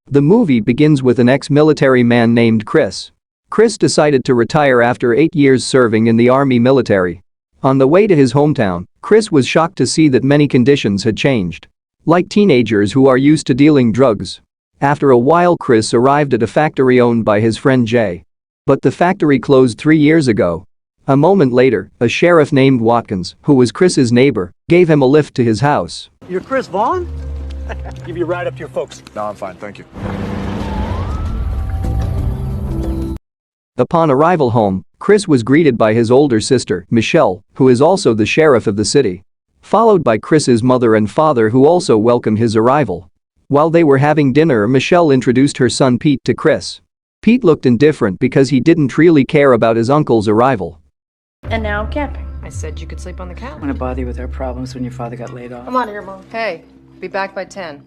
The movie begins with an ex-military man named Chris. Chris decided to retire after 8 years serving in the army military. On the way to his hometown, Chris was shocked to see that many conditions had changed. Like teenagers who are used to dealing drugs. After a while, Chris arrived at a factory owned by his friend Jay. But the factory closed 3 years ago. A moment later, a sheriff named Watkins, who was Chris's neighbor, gave him a lift to his house. You're Chris Vaughn? Give you a ride up to your folks. No, I'm fine, thank you. Upon arrival home, Chris was greeted by his older sister, Michelle, who is also the sheriff of the city. Followed by Chris's mother and father, who also welcomed his arrival. While they were having dinner, Michelle introduced her son Pete to Chris. Pete looked indifferent because he didn't really care about his uncle's arrival. And now I'm camping. I said you could sleep on the couch. I'm gonna bother you with our problems when your father got laid off. I'm out of here, Mom. Hey, be back by 10.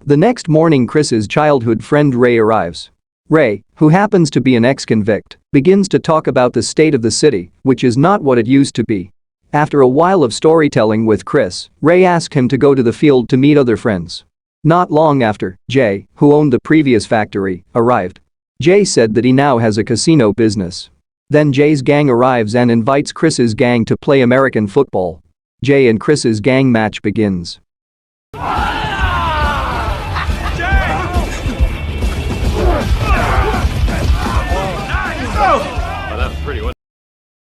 The next morning, Chris's childhood friend Ray arrives. Ray, who happens to be an ex-convict, begins to talk about the state of the city, which is not what it used to be. After a while of storytelling with Chris, Ray asked him to go to the field to meet other friends. Not long after, Jay, who owned the previous factory, arrived. Jay said that he now has a casino business. Then Jay's gang arrives and invites Chris's gang to play American football. Jay and Chris's gang match begins.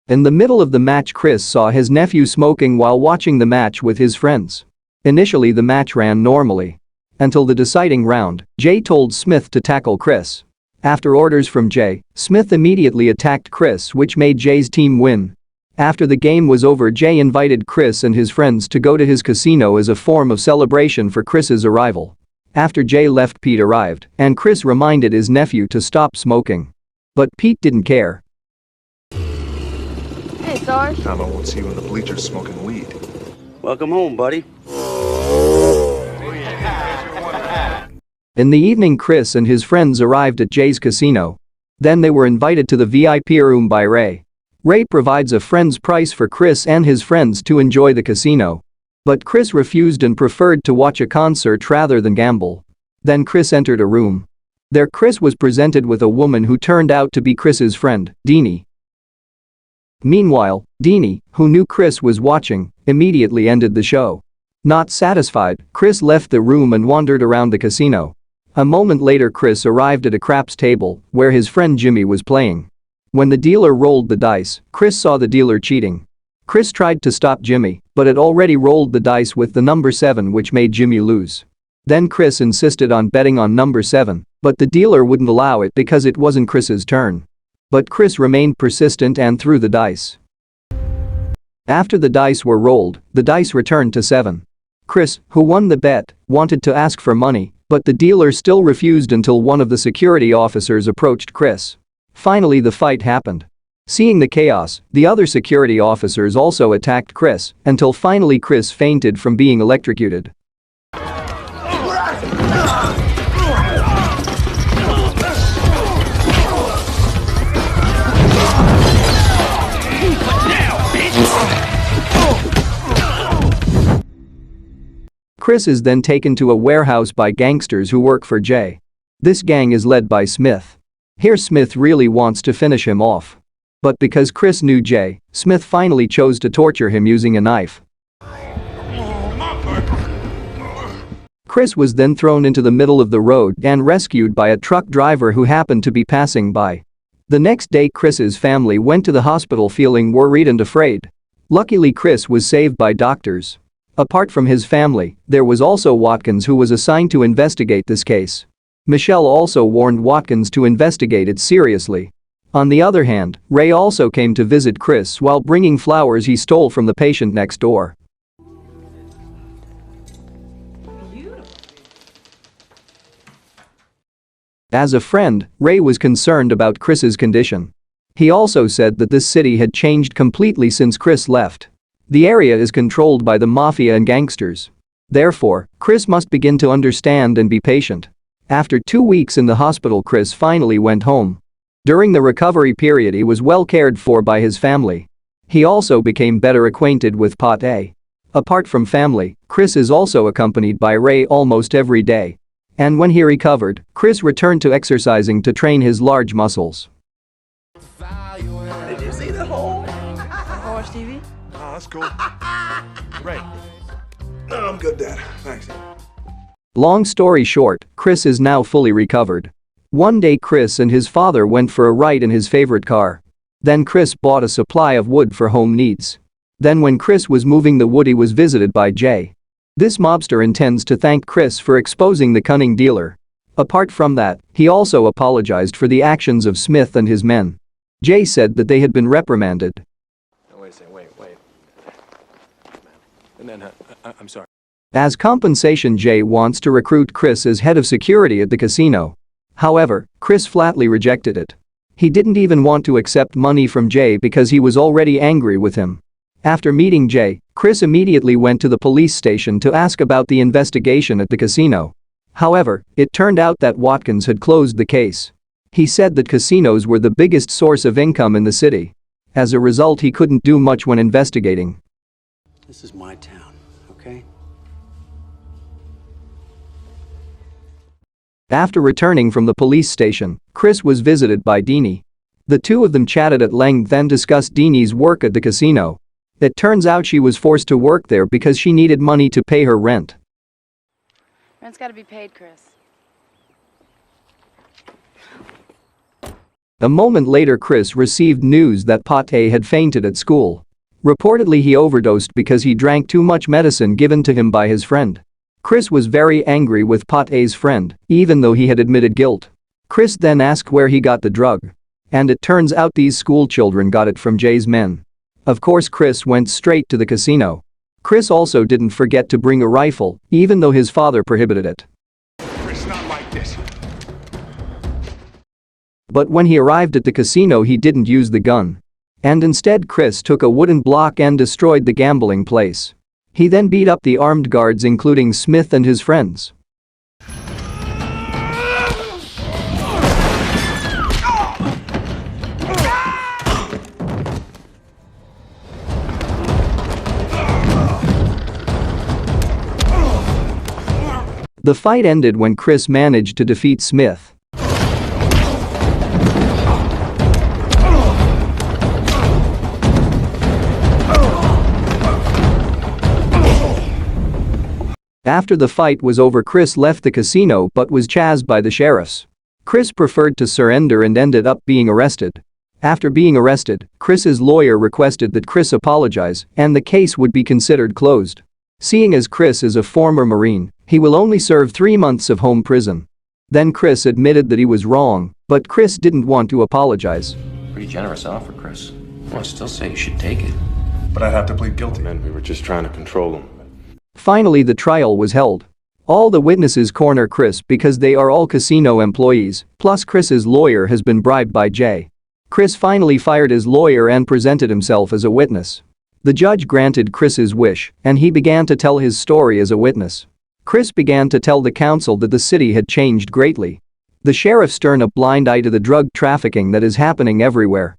In the middle of the match, Chris saw his nephew smoking while watching the match with his friends. Initially, the match ran normally. Until the deciding round, Jay told Smith to tackle Chris. After orders from Jay, Smith immediately attacked Chris, which made Jay's team win. After the game was over, Jay invited Chris and his friends to go to his casino as a form of celebration for Chris's arrival. After Jay left, Pete arrived, and Chris reminded his nephew to stop smoking. But Pete didn't care. Hey, Sarge. Time I won't see you in the bleachers smoking weed. Welcome home, buddy. In the evening, Chris and his friends arrived at Jay's casino. Then they were invited to the VIP room by Ray. Ray provides a friend's price for Chris and his friends to enjoy the casino. But Chris refused and preferred to watch a concert rather than gamble. Then Chris entered a room. There, Chris was presented with a woman who turned out to be Chris's friend, Deanie. Meanwhile, Deanie, who knew Chris was watching, immediately ended the show. Not satisfied, Chris left the room and wandered around the casino. A moment later, Chris arrived at a craps table where his friend Jimmy was playing. When the dealer rolled the dice, Chris saw the dealer cheating. Chris tried to stop Jimmy, but had already rolled the dice with the number 7, which made Jimmy lose. Then Chris insisted on betting on number 7, but the dealer wouldn't allow it because it wasn't Chris's turn. But Chris remained persistent and threw the dice. After the dice were rolled, the dice returned to 7. Chris, who won the bet, wanted to ask for money, but the dealer still refused until one of the security officers approached Chris. Finally, the fight happened. Seeing the chaos, the other security officers also attacked Chris until finally Chris fainted from being electrocuted. Chris is then taken to a warehouse by gangsters who work for Jay. This gang is led by Smith. Here, Smith really wants to finish him off. But because Chris knew Jay, Smith finally chose to torture him using a knife. Chris was then thrown into the middle of the road and rescued by a truck driver who happened to be passing by. The next day, Chris's family went to the hospital feeling worried and afraid. Luckily, Chris was saved by doctors. Apart from his family, there was also Watkins, who was assigned to investigate this case. Michelle also warned Watkins to investigate it seriously. On the other hand, Ray also came to visit Chris while bringing flowers he stole from the patient next door. As a friend, Ray was concerned about Chris's condition. He also said that this city had changed completely since Chris left. The area is controlled by the mafia and gangsters. Therefore, Chris must begin to understand and be patient. After 2 weeks in the hospital, Chris finally went home. During the recovery period, he was well cared for by his family. He also became better acquainted with Pot A. Apart from family, Chris is also accompanied by Ray almost every day. And when he recovered, Chris returned to exercising to train his large muscles. Did you see the hole? I'll watch TV. Oh, that's cool. Right. No, I'm good, Dad. Thanks. Long story short, Chris is now fully recovered. One day Chris and his father went for a ride in his favorite car. Then Chris bought a supply of wood for home needs. Then when Chris was moving the wood, he was visited by Jay. This mobster intends to thank Chris for exposing the cunning dealer. Apart from that, he also apologized for the actions of Smith and his men. Jay said that they had been reprimanded. No, wait a second, wait. And then, I'm sorry. As compensation, Jay wants to recruit Chris as head of security at the casino. However, Chris flatly rejected it. He didn't even want to accept money from Jay because he was already angry with him. After meeting Jay, Chris immediately went to the police station to ask about the investigation at the casino. However, it turned out that Watkins had closed the case. He said that casinos were the biggest source of income in the city. As a result, he couldn't do much when investigating. This is my town, okay? After returning from the police station, Chris was visited by Deanie. The two of them chatted at length and discussed Deanie's work at the casino. It turns out she was forced to work there because she needed money to pay her rent. Rent's gotta be paid, Chris. A moment later, Chris received news that Pate had fainted at school. Reportedly, he overdosed because he drank too much medicine given to him by his friend. Chris was very angry with Pate's friend, even though he had admitted guilt. Chris then asked where he got the drug. And it turns out these school children got it from Jay's men. Of course, Chris went straight to the casino. Chris also didn't forget to bring a rifle, even though his father prohibited it. Chris, not like this. But when he arrived at the casino, he didn't use the gun. And instead, Chris took a wooden block and destroyed the gambling place. He then beat up the armed guards, including Smith and his friends. The fight ended when Chris managed to defeat Smith. After the fight was over, Chris left the casino but was chased by the sheriffs. Chris preferred to surrender and ended up being arrested. After being arrested, Chris's lawyer requested that Chris apologize and the case would be considered closed. Seeing as Chris is a former Marine, he will only serve 3 months of home prison. Then Chris admitted that he was wrong, but Chris didn't want to apologize. Pretty generous offer, Chris. Well, I still say you should take it. But I'd have to plead guilty. Man, we were just trying to control him. Finally, the trial was held. All the witnesses corner Chris because they are all casino employees, plus Chris's lawyer has been bribed by Jay. Chris finally fired his lawyer and presented himself as a witness. The judge granted Chris's wish, and he began to tell his story as a witness. Chris began to tell the council that the city had changed greatly. The sheriffs turn a blind eye to the drug trafficking that is happening everywhere.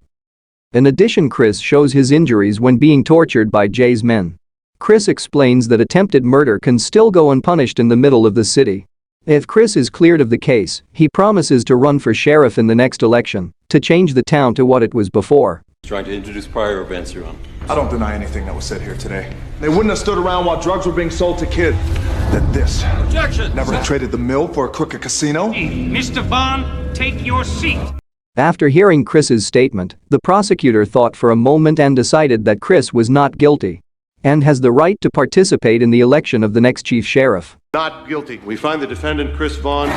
In addition, Chris shows his injuries when being tortured by Jay's men. Chris explains that attempted murder can still go unpunished in the middle of the city. If Chris is cleared of the case, he promises to run for sheriff in the next election, to change the town to what it was before. Trying to introduce prior events, Your Honor. I don't deny anything that was said here today. They wouldn't have stood around while drugs were being sold to kids. That this Objection! never traded the mill for a crooked casino. Mr. Vaughn, take your seat. After hearing Chris's statement, the prosecutor thought for a moment and decided that Chris was not guilty and has the right to participate in the election of the next chief sheriff. Not guilty. We find the defendant, Chris Vaughn.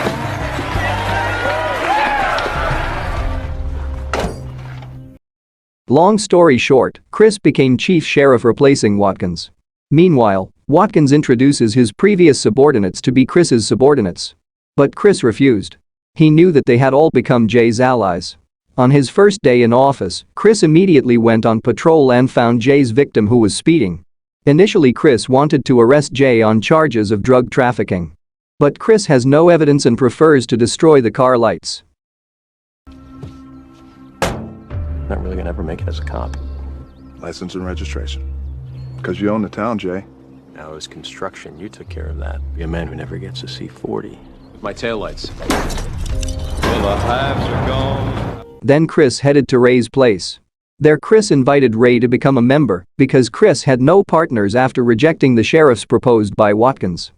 Long story short, Chris became chief sheriff, replacing Watkins. Meanwhile, Watkins introduces his previous subordinates to be Chris's subordinates. But Chris refused. He knew that they had all become Jay's allies. On his first day in office, Chris immediately went on patrol and found Jay's victim, who was speeding. Initially, Chris wanted to arrest Jay on charges of drug trafficking. But Chris has no evidence and prefers to destroy the car lights. Not really gonna ever make it as a cop. License and registration. Because you own the town, Jay. Now it was construction. You took care of that. Be a man who never gets to see 40. My taillights. Well, the hives are gone. Then Chris headed to Ray's place. There Chris invited Ray to become a member because Chris had no partners after rejecting the sheriff's proposed by Watkins.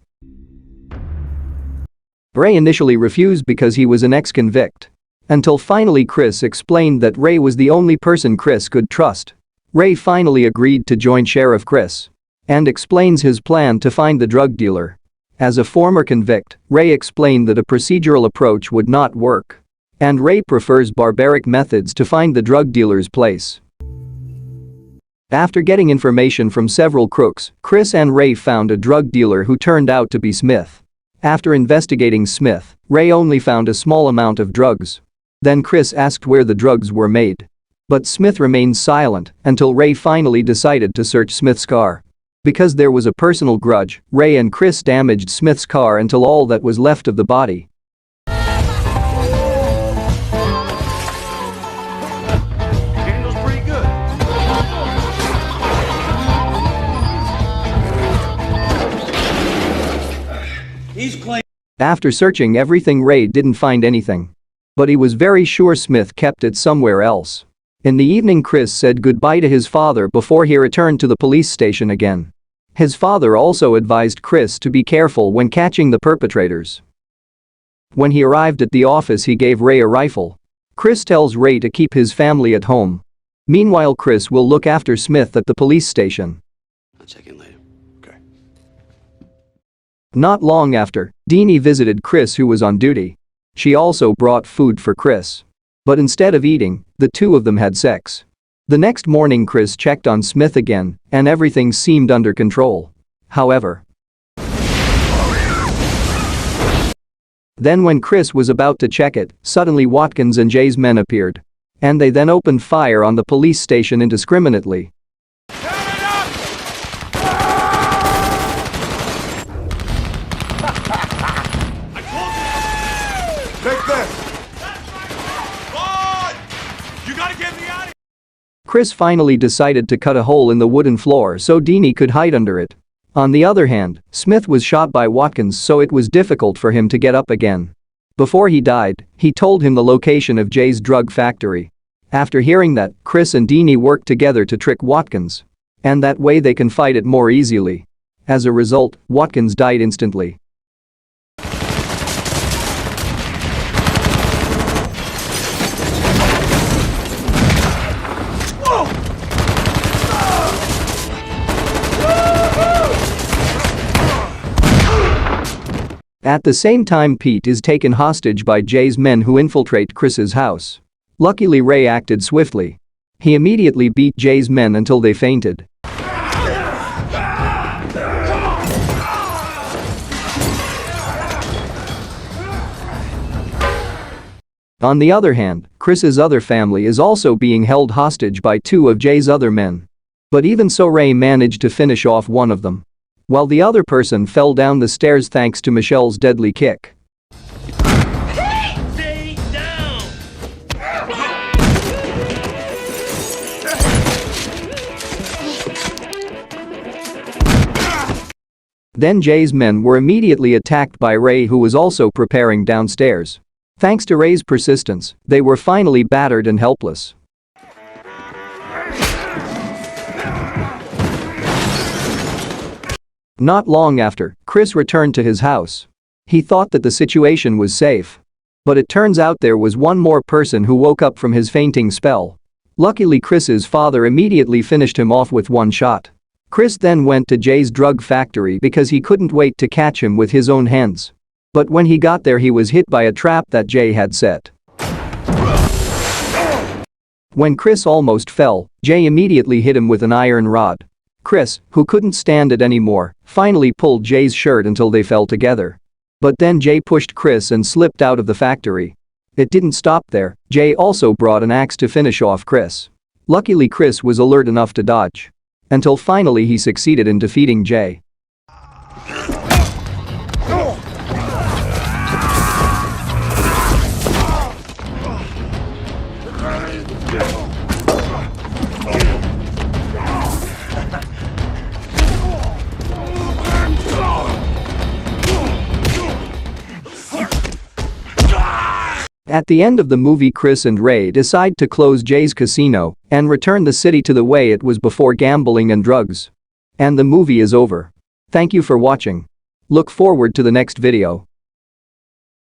Ray initially refused because he was an ex-convict. Until finally Chris explained that Ray was the only person Chris could trust. Ray finally agreed to join Sheriff Chris and explains his plan to find the drug dealer. As a former convict, Ray explained that a procedural approach would not work. And Ray prefers barbaric methods to find the drug dealer's place. After getting information from several crooks, Chris and Ray found a drug dealer who turned out to be Smith. After investigating Smith, Ray only found a small amount of drugs. Then Chris asked where the drugs were made. But Smith remained silent until Ray finally decided to search Smith's car. Because there was a personal grudge, Ray and Chris damaged Smith's car until all that was left of the body. Candle's pretty good. He's claiming. After searching everything, Ray didn't find anything. But he was very sure Smith kept it somewhere else. In the evening, Chris said goodbye to his father before he returned to the police station again. His father also advised Chris to be careful when catching the perpetrators. When he arrived at the office, he gave Ray a rifle. Chris tells Ray to keep his family at home. Meanwhile, Chris will look after Smith at the police station. I'll check in later. Okay. Not long after, Deanie visited Chris, who was on duty. She also brought food for Chris. But instead of eating, the two of them had sex. The next morning, Chris checked on Smith again, and everything seemed under control. However, then when Chris was about to check it, suddenly Watkins and Jay's men appeared. And they then opened fire on the police station indiscriminately. Take this. Chris finally decided to cut a hole in the wooden floor so Deanie could hide under it. On the other hand, Smith was shot by Watkins, so it was difficult for him to get up again. Before he died, he told him the location of Jay's drug factory. After hearing that, Chris and Deanie worked together to trick Watkins. And that way they can fight it more easily. As a result, Watkins died instantly. At the same time, Pete is taken hostage by Jay's men who infiltrate Chris's house. Luckily, Ray acted swiftly. He immediately beat Jay's men until they fainted. On the other hand, Chris's other family is also being held hostage by two of Jay's other men. But even so, Ray managed to finish off one of them, while the other person fell down the stairs thanks to Michelle's deadly kick. Stay down! Then Jay's men were immediately attacked by Ray, who was also preparing downstairs. Thanks to Ray's persistence, they were finally battered and helpless. Not long after, Chris returned to his house. He thought that the situation was safe. But it turns out there was one more person who woke up from his fainting spell. Luckily, Chris's father immediately finished him off with one shot. Chris then went to Jay's drug factory because he couldn't wait to catch him with his own hands. But when he got there, he was hit by a trap that Jay had set. When Chris almost fell, Jay immediately hit him with an iron rod. Chris, who couldn't stand it anymore, finally pulled Jay's shirt until they fell together. But then Jay pushed Chris and slipped out of the factory. It didn't stop there, Jay also brought an axe to finish off Chris. Luckily, Chris was alert enough to dodge. Until finally he succeeded in defeating Jay. At the end of the movie, Chris and Ray decide to close Jay's casino and return the city to the way it was before gambling and drugs. And the movie is over. Thank you for watching. Look forward to the next video.